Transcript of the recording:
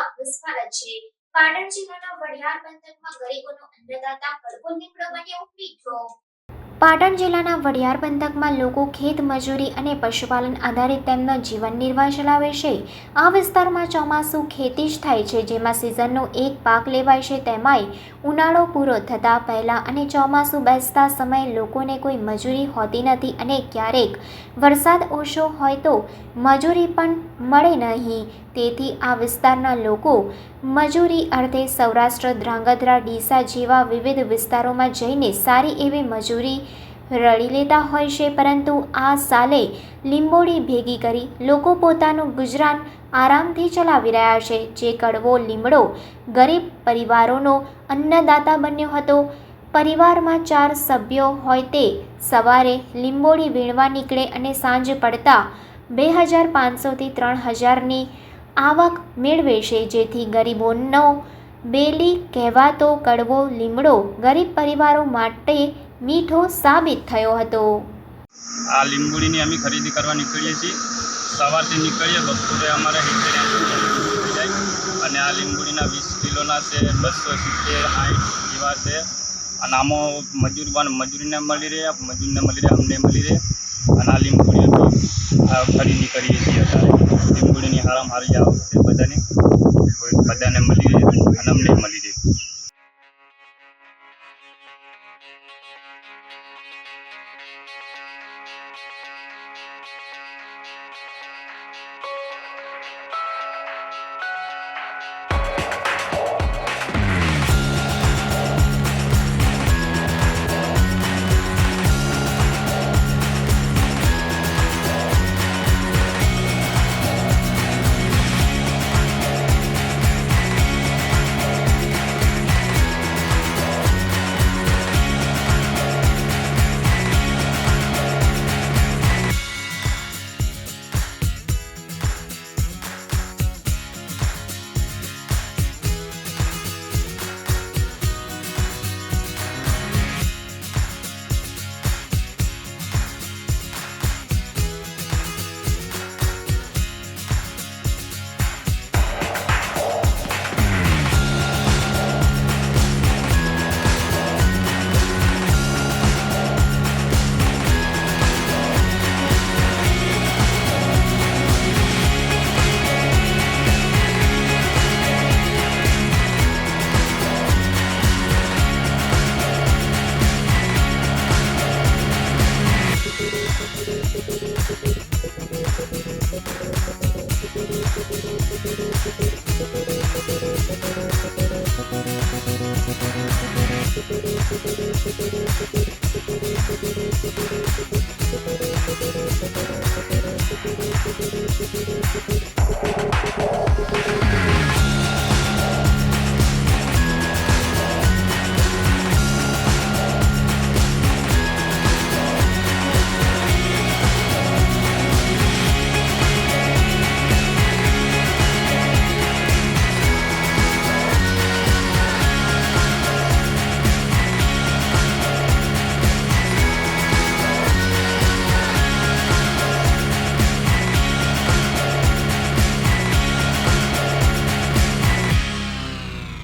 આપનું સ્વાગત છે। પાટણ જિલ્લાના વઢિયાર પંથકમાં ગરીબોનો અન્નદાતા કડવો લીમડો બન્યો મીઠો। પાટણ જિલ્લાના વઢિયાર પંથકમાં લોકો ખેત મજૂરી અને પશુપાલન આધારિત તેમનો જીવન નિર્વાહ ચલાવે છે। આ વિસ્તારમાં ચોમાસું ખેતી જ થાય છે, જેમાં સિઝનનો એક પાક લેવાય છે। તેમાંય ઉનાળો પૂરો થતાં પહેલાં અને ચોમાસું બેસતા સમયે લોકોને કોઈ મજૂરી હોતી નથી અને ક્યારેક વરસાદ ઓછો હોય તો મજૂરી પણ મળે નહીં। તેથી આ વિસ્તારના લોકો મજૂરી અર્થે સૌરાષ્ટ્ર, ધ્રાંગધ્રા, ડીસા જેવા વિવિધ વિસ્તારોમાં જઈને સારી એવી મજૂરી રળી લેતા હોય છે। પરંતુ આ સાલે લીંબોળી ભેગી કરી લોકો પોતાનું ગુજરાન આરામથી ચલાવી રહ્યા છે। જે કડવો લીમડો ગરીબ પરિવારોનો અન્નદાતા બન્યો હતો। પરિવારમાં 4 સભ્યો હોય તે સવારે લીંબોળી વીણવા નીકળે અને સાંજ પડતા 2500 થી 3000ની આવક મેળવે છે। જેથી ગરીબોનો બેલી કહેવાતો કડવો લીમડો ગરીબ પરિવારો માટે મીઠો સાબિત થયો હતો। આ લીંબોળીની અમે ખરીદી કરવા નીકળીએ છીએ। સવારથી નીકળીએ, બપોરે અમારે 70-80 થઈ જાય અને આ લીંબોળીના 20 કિલોના છે, 270, 60 એવા છે। અને આમાં મજૂરીને મળી રહે, અમને મળી રહે અને આ લીંબોળી અમે ખરીદી કરીએ છીએ। અત્યારે લીંબોળીની હારી આવક છે, બધાને મળી રહે અને અમને મળી રહે।